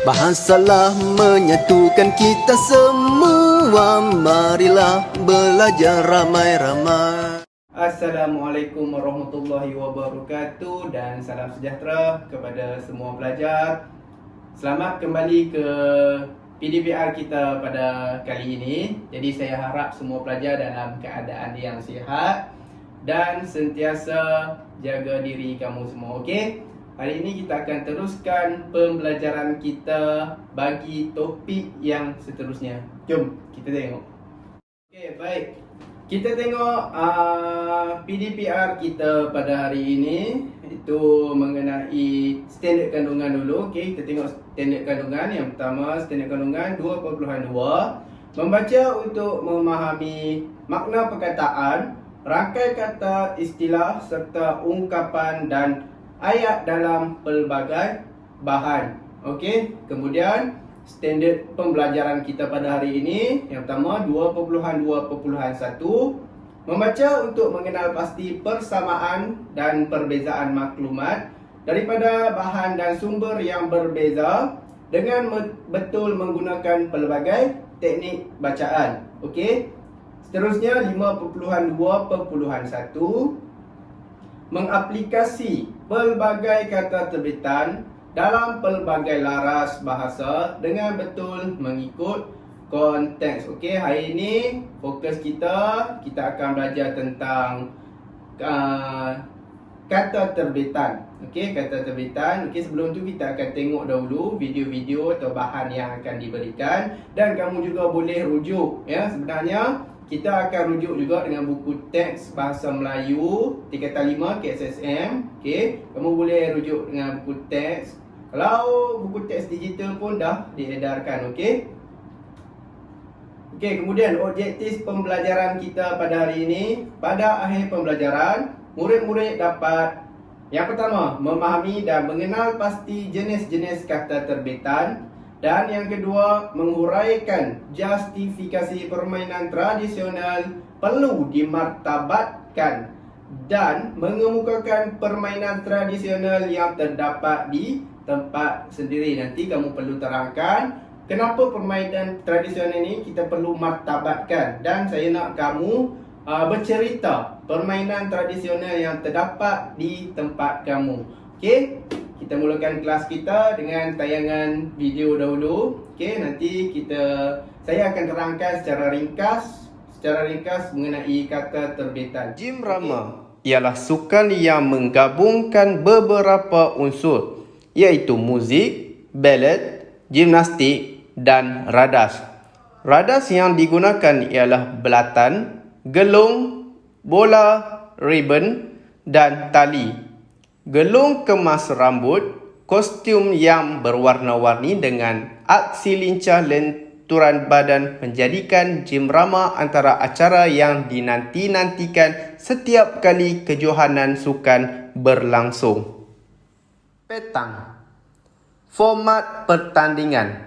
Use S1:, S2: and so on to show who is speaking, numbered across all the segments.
S1: Bahasalah menyatukan kita semua. Marilah belajar ramai-ramai.
S2: Assalamualaikum warahmatullahi wabarakatuh dan salam sejahtera kepada semua pelajar. Selamat kembali ke PDPR kita pada kali ini. Jadi saya harap semua pelajar dalam keadaan yang sihat dan sentiasa jaga diri kamu semua, okey? Hari ini kita akan teruskan pembelajaran kita bagi topik yang seterusnya. Jom kita tengok. Okey, baik. Kita tengok PDPR kita pada hari ini. Itu mengenai standard kandungan dulu. Okey, kita tengok standard kandungan. Yang pertama, standard kandungan 2.2. Membaca untuk memahami makna perkataan, rangkai kata, istilah serta ungkapan dan ayat dalam pelbagai bahan. Okey, kemudian standard pembelajaran kita pada hari ini yang pertama 2.2.1 membaca untuk mengenal pasti persamaan dan perbezaan maklumat daripada bahan dan sumber yang berbeza dengan betul menggunakan pelbagai teknik bacaan. Okey. Seterusnya 5.2.1 mengaplikasi pelbagai kata terbitan dalam pelbagai laras bahasa dengan betul mengikut konteks. Okey, hari ini fokus kita akan belajar tentang kata terbitan. Okey, kata terbitan. Okey, sebelum tu kita akan tengok dahulu video-video atau bahan yang akan diberikan dan kamu juga boleh rujuk ya. Sebenarnya kita akan rujuk juga dengan buku teks bahasa Melayu tingkatan 5 KSSM. Okey, kamu boleh rujuk dengan buku teks. Kalau buku teks digital pun dah diedarkan, okey. Okey, kemudian objektif pembelajaran kita pada hari ini. Pada akhir pembelajaran, murid-murid dapat yang pertama, memahami dan mengenal pasti jenis-jenis kata terbitan. Dan yang kedua, menguraikan justifikasi permainan tradisional perlu dimartabatkan dan mengemukakan permainan tradisional yang terdapat di tempat sendiri. Nanti kamu perlu terangkan kenapa permainan tradisional ini kita perlu martabatkan. Dan saya nak kamu bercerita permainan tradisional yang terdapat di tempat kamu. Okey? Kita mulakan kelas kita dengan tayangan video dahulu. Okey, nanti saya akan terangkan secara ringkas mengenai kata terbitan.
S3: Jim Rama ialah sukan yang menggabungkan beberapa unsur, iaitu muzik, balad, gimnastik dan radas. Radas yang digunakan ialah belatan, gelung, bola, ribbon dan tali. Gelung kemas rambut, kostum yang berwarna-warni dengan aksi lincah lenturan badan menjadikan Jim Rama antara acara yang dinanti-nantikan setiap kali kejohanan sukan berlangsung. Petang. Format pertandingan.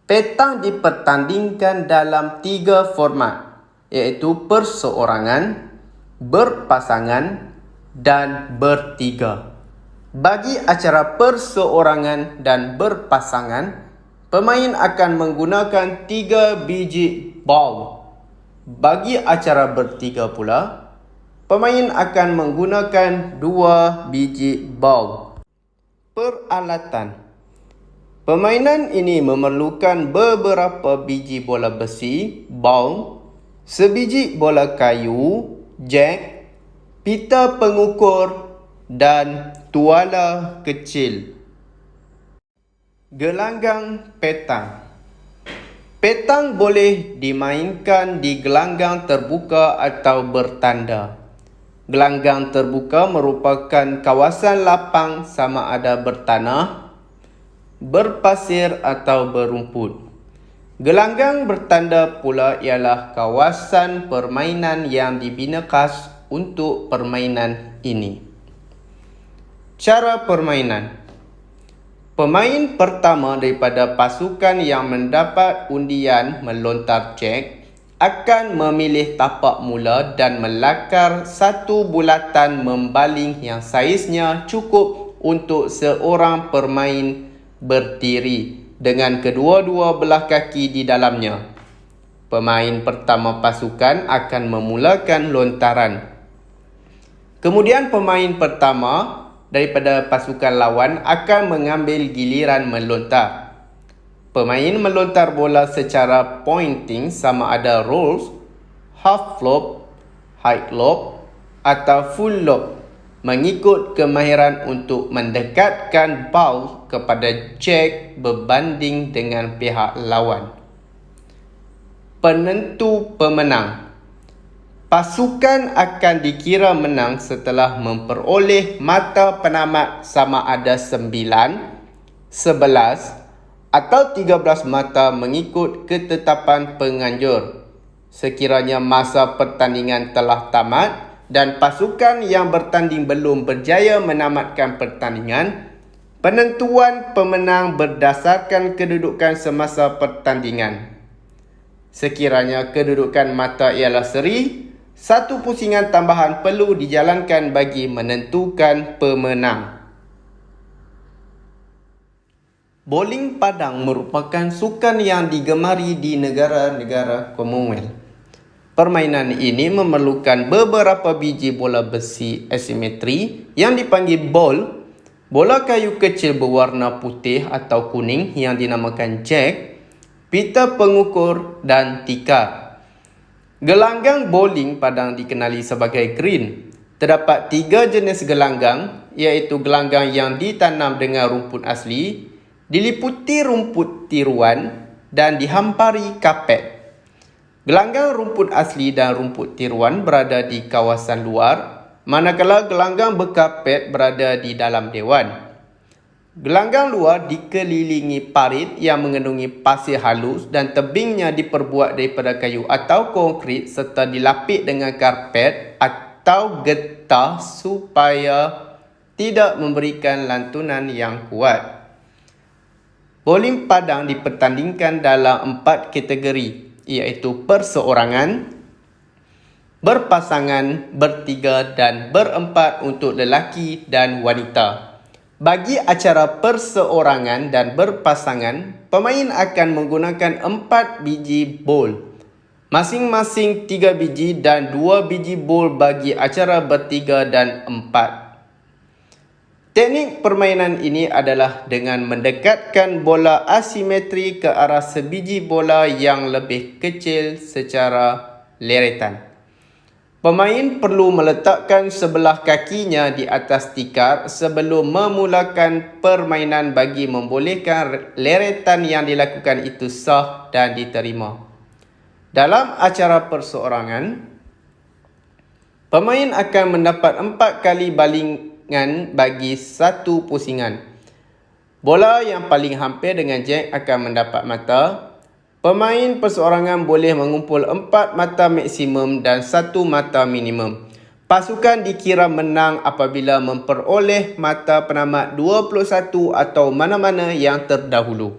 S3: Petang dipertandingkan dalam 3 format, iaitu perseorangan, berpasangan dan bertiga. Bagi acara perseorangan dan berpasangan, pemain akan menggunakan 3 biji ball. Bagi acara bertiga pula, pemain akan menggunakan 2 biji ball. Peralatan. Permainan ini memerlukan beberapa biji bola besi, ball, sebiji bola kayu, jack, pita pengukur dan tuala kecil. Gelanggang petang. Petang boleh dimainkan di gelanggang terbuka atau bertanda. Gelanggang terbuka merupakan kawasan lapang sama ada bertanah, berpasir atau berumput. Gelanggang bertanda pula ialah kawasan permainan yang dibina khas untuk permainan ini. Cara permainan. Pemain pertama daripada pasukan yang mendapat undian melontar cek akan memilih tapak mula dan melakar satu bulatan membaling yang saiznya cukup untuk seorang pemain berdiri dengan kedua-dua belah kaki di dalamnya. Pemain pertama pasukan akan memulakan lontaran. Kemudian pemain pertama daripada pasukan lawan akan mengambil giliran melontar. Pemain melontar bola secara pointing sama ada rolls, half lob, high lob atau full lob mengikut kemahiran untuk mendekatkan ball kepada jack berbanding dengan pihak lawan. Penentu pemenang. Pasukan akan dikira menang setelah memperoleh mata penamat sama ada 9, 11 atau 13 mata mengikut ketetapan penganjur. Sekiranya masa pertandingan telah tamat dan pasukan yang bertanding belum berjaya menamatkan pertandingan, penentuan pemenang berdasarkan kedudukan semasa pertandingan. Sekiranya kedudukan mata ialah seri, satu pusingan tambahan perlu dijalankan bagi menentukan pemenang. Bowling padang merupakan sukan yang digemari di negara-negara Commonwealth. Permainan ini memerlukan beberapa biji bola besi asimetri yang dipanggil ball, bola kayu kecil berwarna putih atau kuning yang dinamakan jack, pita pengukur dan tikar. Gelanggang bowling padang dikenali sebagai green. Terdapat 3 jenis gelanggang, iaitu gelanggang yang ditanam dengan rumput asli, diliputi rumput tiruan dan dihampari kapet. Gelanggang rumput asli dan rumput tiruan berada di kawasan luar, manakala gelanggang berkapet berada di dalam dewan. Gelanggang luar dikelilingi parit yang mengandungi pasir halus dan tebingnya diperbuat daripada kayu atau konkrit serta dilapik dengan karpet atau getah supaya tidak memberikan lantunan yang kuat. Bowling padang dipertandingkan dalam 4 kategori, iaitu perseorangan, berpasangan, bertiga dan berempat untuk lelaki dan wanita. Bagi acara perseorangan dan berpasangan, pemain akan menggunakan 4 biji bol, masing-masing 3 biji dan 2 biji bol bagi acara bertiga dan 4. Teknik permainan ini adalah dengan mendekatkan bola asimetri ke arah sebiji bola yang lebih kecil secara leretan. Pemain perlu meletakkan sebelah kakinya di atas tikar sebelum memulakan permainan bagi membolehkan leretan yang dilakukan itu sah dan diterima. Dalam acara perseorangan, pemain akan mendapat 4 kali balingan bagi satu pusingan. Bola yang paling hampir dengan jack akan mendapat mata. Pemain perseorangan boleh mengumpul 4 mata maksimum dan 1 mata minimum. Pasukan dikira menang apabila memperoleh mata penamat 21 atau mana-mana yang terdahulu.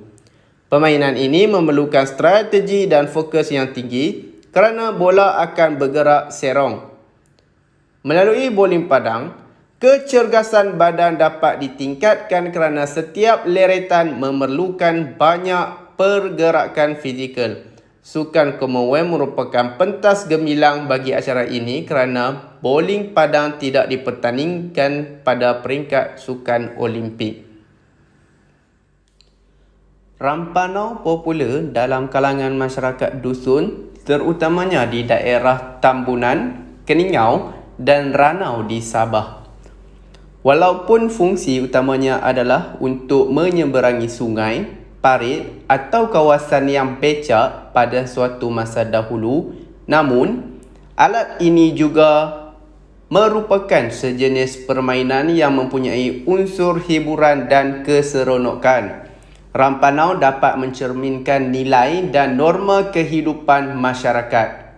S3: Permainan ini memerlukan strategi dan fokus yang tinggi kerana bola akan bergerak serong. Melalui bowling padang, kecergasan badan dapat ditingkatkan kerana setiap leretan memerlukan banyak pergerakan fizikal. Sukan Commonwealth merupakan pentas gemilang bagi acara ini kerana bowling padang tidak dipertandingkan pada peringkat sukan Olimpik. Rampanau popular dalam kalangan masyarakat dusun, terutamanya di daerah Tambunan, Keningau dan Ranau di Sabah. Walaupun fungsi utamanya adalah untuk menyeberangi sungai, parit atau kawasan yang becak pada suatu masa dahulu, namun alat ini juga merupakan sejenis permainan yang mempunyai unsur hiburan dan keseronokan. Rampanau dapat mencerminkan nilai dan norma kehidupan masyarakat.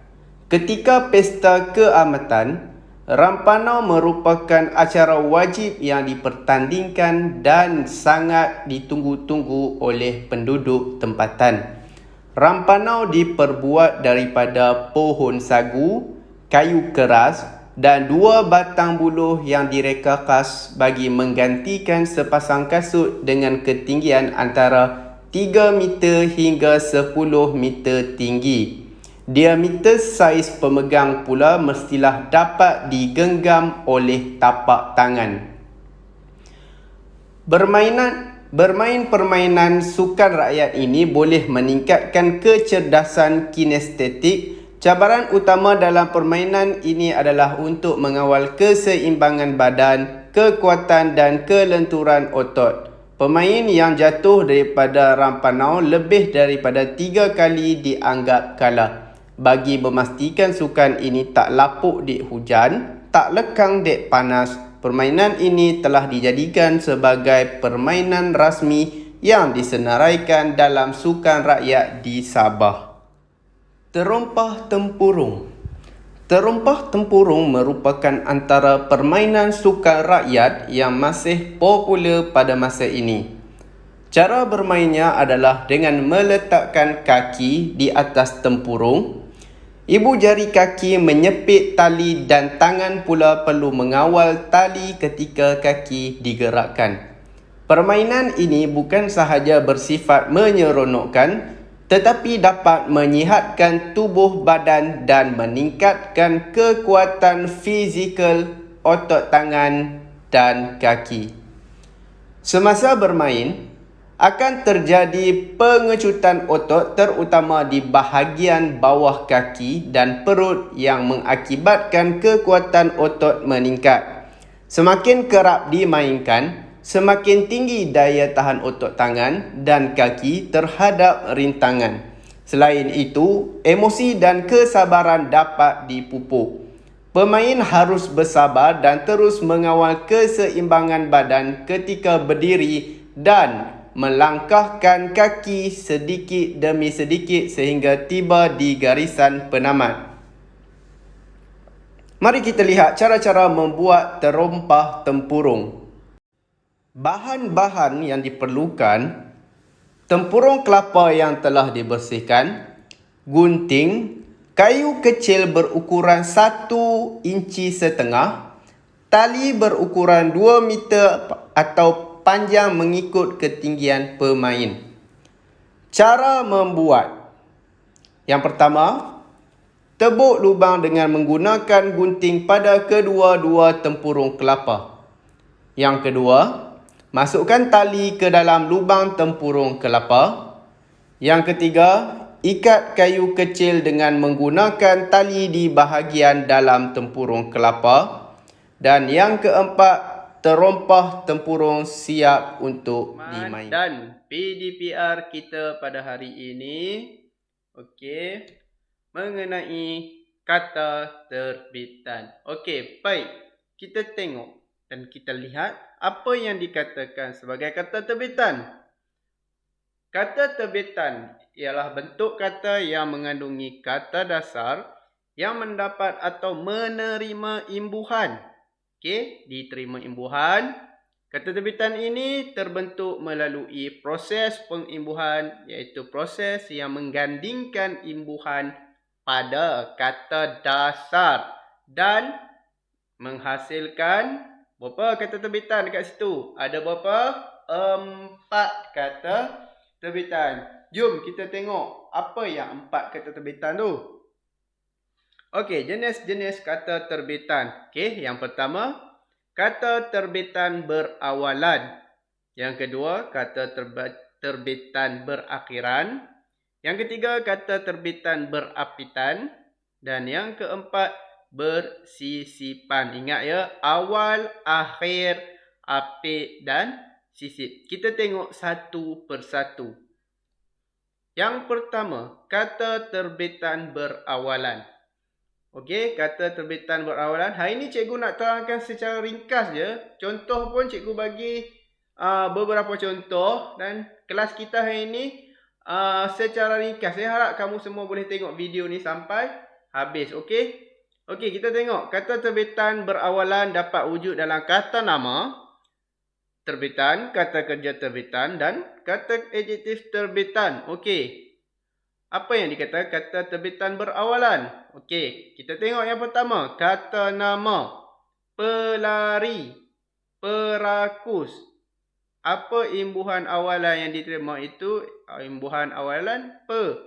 S3: Ketika pesta keamatan, Rampanau merupakan acara wajib yang dipertandingkan dan sangat ditunggu-tunggu oleh penduduk tempatan. Rampanau diperbuat daripada pohon sagu, kayu keras dan 2 batang buluh yang direka khas bagi menggantikan sepasang kasut dengan ketinggian antara 3 meter hingga 10 meter tinggi. Diameter saiz pemegang pula mestilah dapat digenggam oleh tapak tangan. Bermain permainan sukan rakyat ini boleh meningkatkan kecerdasan kinestetik. Cabaran utama dalam permainan ini adalah untuk mengawal keseimbangan badan, kekuatan dan kelenturan otot. Pemain yang jatuh daripada rampanau lebih daripada 3 kali dianggap kalah. Bagi memastikan sukan ini tak lapuk di hujan, tak lekang dek panas, permainan ini telah dijadikan sebagai permainan rasmi yang disenaraikan dalam sukan rakyat di Sabah. Terompah tempurung. Terompah tempurung merupakan antara permainan sukan rakyat yang masih popular pada masa ini. Cara bermainnya adalah dengan meletakkan kaki di atas tempurung. Ibu jari kaki menyepit tali dan tangan pula perlu mengawal tali ketika kaki digerakkan. Permainan ini bukan sahaja bersifat menyeronokkan, tetapi dapat menyihatkan tubuh badan dan meningkatkan kekuatan fizikal otot tangan dan kaki. Semasa bermain, akan terjadi pengecutan otot terutama di bahagian bawah kaki dan perut yang mengakibatkan kekuatan otot meningkat. Semakin kerap dimainkan, semakin tinggi daya tahan otot tangan dan kaki terhadap rintangan. Selain itu, emosi dan kesabaran dapat dipupuk. Pemain harus bersabar dan terus mengawal keseimbangan badan ketika berdiri dan melangkahkan kaki sedikit demi sedikit sehingga tiba di garisan penamat. Mari kita lihat cara-cara membuat terompah tempurung. Bahan-bahan yang diperlukan: tempurung kelapa yang telah dibersihkan, gunting, kayu kecil berukuran 1,5 inci, tali berukuran 2 meter atau panjang mengikut ketinggian pemain. Cara membuat: yang pertama, tebuk lubang dengan menggunakan gunting pada kedua-dua tempurung kelapa. Yang kedua, masukkan tali ke dalam lubang tempurung kelapa. Yang ketiga, ikat kayu kecil dengan menggunakan tali di bahagian dalam tempurung kelapa. Dan yang keempat, terompah tempurung siap untuk dimain. Dan PDPR kita pada hari ini, mengenai kata terbitan. Baik. Kita tengok dan kita lihat apa yang dikatakan sebagai kata terbitan. Kata terbitan ialah bentuk kata yang mengandungi kata dasar yang mendapat atau menerima imbuhan. Diterima imbuhan. Kata terbitan ini terbentuk melalui proses pengimbuhan, iaitu proses yang menggandingkan imbuhan pada kata dasar dan menghasilkan berapa kata terbitan dekat situ? Ada berapa? 4 kata terbitan. Jom kita tengok apa yang 4 kata terbitan tu. Jenis-jenis kata terbitan. Yang pertama, kata terbitan berawalan. Yang kedua, kata terbitan berakhiran. Yang ketiga, kata terbitan berapitan. Dan yang keempat, bersisipan. Ingat ya, awal, akhir, apit dan sisip. Kita tengok satu persatu. Yang pertama, kata terbitan berawalan. Kata terbitan berawalan. Hari ini cikgu nak terangkan secara ringkas je. Contoh pun cikgu bagi beberapa contoh. Dan kelas kita hari ini secara ringkas. Saya harap kamu semua boleh tengok video ni sampai habis. Kita tengok. Kata terbitan berawalan dapat wujud dalam kata nama terbitan, kata kerja terbitan dan kata adjektif terbitan. Apa yang dikata kata terbitan berawalan? Okey, kita tengok yang pertama. Kata nama. Pelari. Perakus. Apa imbuhan awalan yang diterima itu? Imbuhan awalan pe.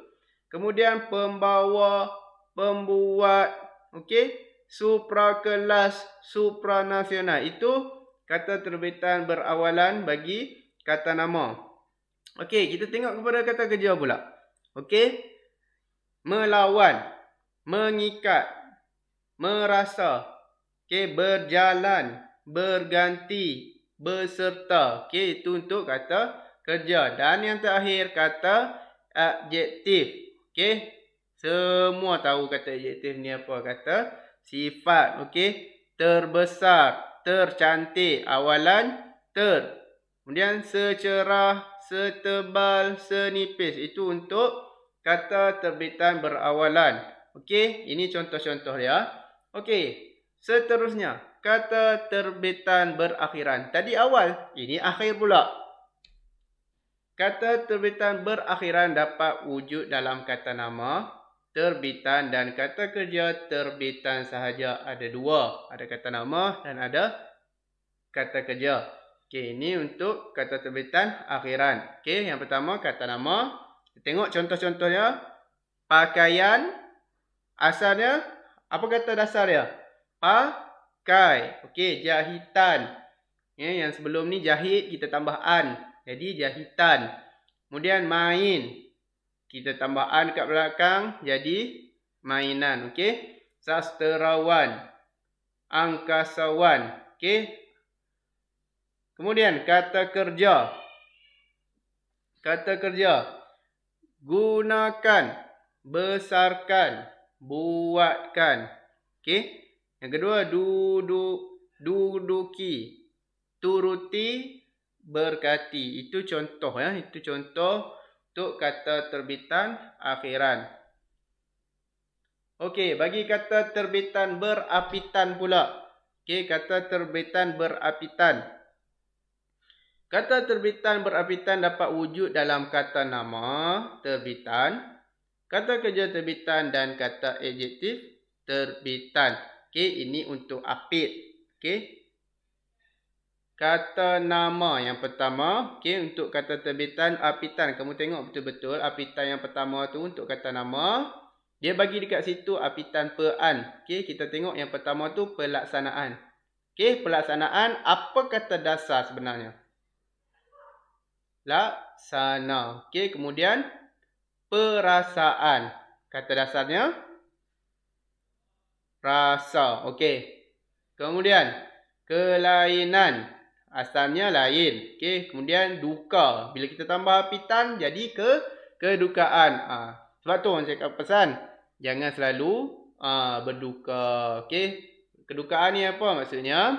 S3: Kemudian pembawa, pembuat, okey, suprakelas, supranasional. Itu kata terbitan berawalan bagi kata nama. Okey, kita tengok kepada kata kerja pula. Okey. Melawan, mengikat, merasa, okey, berjalan, berganti, berserta. Okey, itu untuk kata kerja. Dan yang terakhir kata adjektif. Okey. Semua tahu kata adjektif ni apa? Kata sifat. Okey. Terbesar, tercantik, awalan ter. Kemudian secerah, setebal, senipis. Itu untuk kata terbitan berawalan. Okey, ini contoh-contoh dia. Okey, seterusnya kata terbitan berakhiran. Tadi awal, ini akhir pula. Kata terbitan berakhiran dapat wujud dalam kata nama, terbitan, dan kata kerja terbitan sahaja. Ada dua. Ada kata nama dan ada kata kerja. Okey, ini untuk kata terbitan akhiran. Okey, yang pertama kata nama. Tengok contoh-contohnya. Pakaian. Asalnya, apa kata dasar dia? Pakai. Okey, jahitan. Yang sebelum ni jahit, kita tambah an. Jadi jahitan. Kemudian main. Kita tambah an kat belakang, jadi mainan. Okey. Sastrawan. Angkasawan. Okey. Kemudian kata kerja. Kata kerja. Gunakan. Besarkan. Buatkan. Okey. Yang kedua, duduki. Turuti. Berkati. Itu contoh ya. Itu contoh untuk kata terbitan akhiran. Okey, bagi kata terbitan berapitan pula. Okey, kata terbitan berapitan. Kata terbitan berapitan dapat wujud dalam kata nama, terbitan, kata kerja terbitan dan kata adjektif terbitan. Okey, ini untuk apit. Okey. Kata nama yang pertama, okey, untuk kata terbitan apitan. Kamu tengok betul-betul apitan yang pertama tu untuk kata nama. Dia bagi dekat situ apitan pean. Okey, kita tengok yang pertama tu pelaksanaan. Okey, pelaksanaan apa kata dasar sebenarnya? Laksana. Okey, kemudian perasaan. Kata dasarnya rasa. Okey. Kemudian kelainan. Asalnya lain. Okey, kemudian duka. Bila kita tambah apitan jadi kedukaan. Sebab tu orang cakap pesan jangan selalu berduka. Okey. Kedukaan ni apa maksudnya?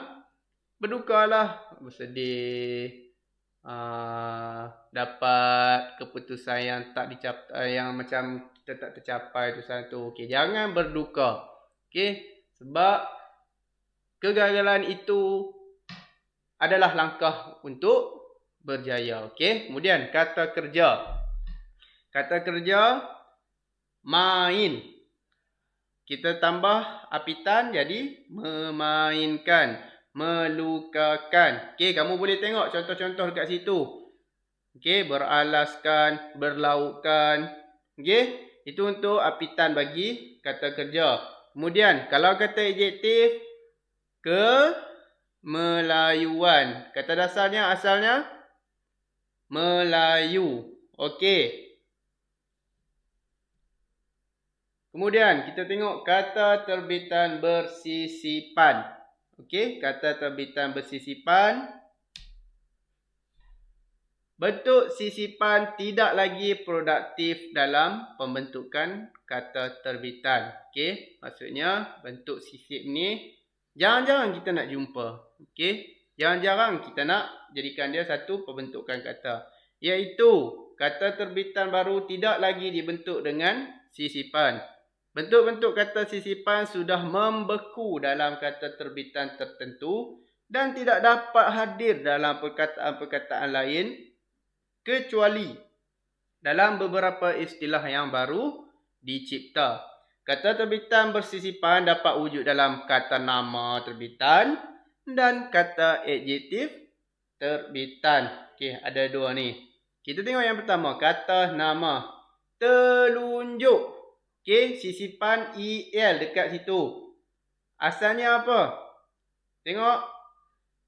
S3: Berdukalah, bersedih. Dapat keputusan yang tak dicapai, yang macam kita tak tercapai tu satu. Okey, jangan berduka. Okey, sebab kegagalan itu adalah langkah untuk berjaya. Okey, kemudian kata kerja. Kata kerja main. Kita tambah apitan jadi memainkan, melukakan. Okey, kamu boleh tengok contoh-contoh dekat situ. Okey, beralaskan, berlautkan. Okey, itu untuk apitan bagi kata kerja. Kemudian, kalau kata adjektif, kemelayuan. Kata dasarnya asalnya Melayu. Okey. Kemudian, kita tengok kata terbitan bersisipan. Okey, kata terbitan bersisipan. Bentuk sisipan tidak lagi produktif dalam pembentukan kata terbitan. Okey, maksudnya bentuk sisip ni jarang-jarang kita nak jumpa. Okey, jarang-jarang kita nak jadikan dia satu pembentukan kata. Iaitu kata terbitan baru tidak lagi dibentuk dengan sisipan. Bentuk-bentuk kata sisipan sudah membeku dalam kata terbitan tertentu dan tidak dapat hadir dalam perkataan-perkataan lain kecuali dalam beberapa istilah yang baru dicipta. Kata terbitan bersisipan dapat wujud dalam kata nama terbitan dan kata adjektif terbitan. Okey, ada dua ni. Kita tengok yang pertama, kata nama. Telunjuk. Okey, sisipan el dekat situ. Asalnya apa? Tengok.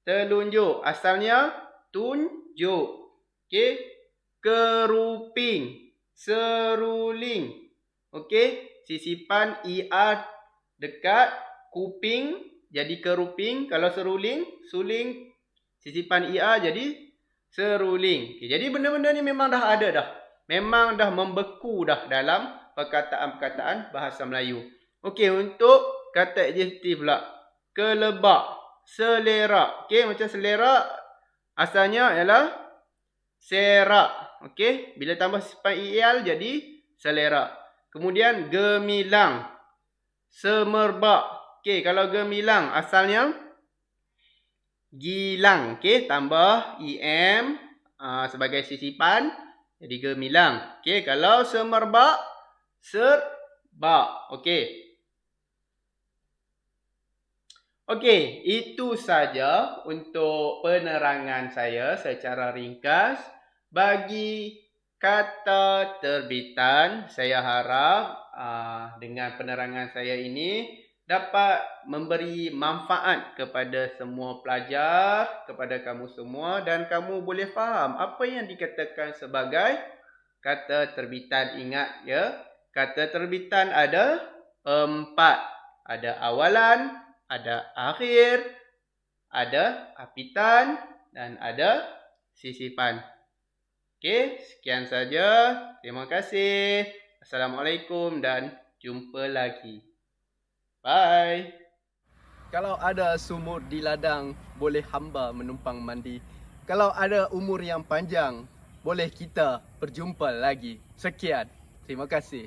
S3: Telunjuk. Asalnya tunjuk. Okey. Keruping. Seruling. Okey. Sisipan er dekat kuping jadi keruping. Kalau seruling, suling. Sisipan er jadi seruling. Okay, jadi benda-benda ni memang dah ada dah. Memang dah membeku dah dalam perkataan-perkataan bahasa Melayu. Okey, untuk kata adjektif pula. Kelebak, selera. Okey, macam selera asalnya ialah serak. Okey, bila tambah sisipan el jadi selera. Kemudian gemilang, semerbak. Okey, kalau gemilang asalnya gilang. Okey, tambah em sebagai sisipan jadi gemilang. Okey, kalau semerbak, serbak. Okey. Okey, itu saja untuk penerangan saya secara ringkas bagi kata terbitan. Saya harap dengan penerangan saya ini dapat memberi manfaat kepada semua pelajar, kepada kamu semua, dan kamu boleh faham apa yang dikatakan sebagai kata terbitan. Ingat ya, kata terbitan ada 4. Ada awalan, ada akhir, ada apitan, dan ada sisipan. Okey, sekian saja. Terima kasih. Assalamualaikum dan jumpa lagi. Bye.
S1: Kalau ada sumur di ladang, boleh hamba menumpang mandi. Kalau ada umur yang panjang, boleh kita berjumpa lagi. Sekian. Terima kasih.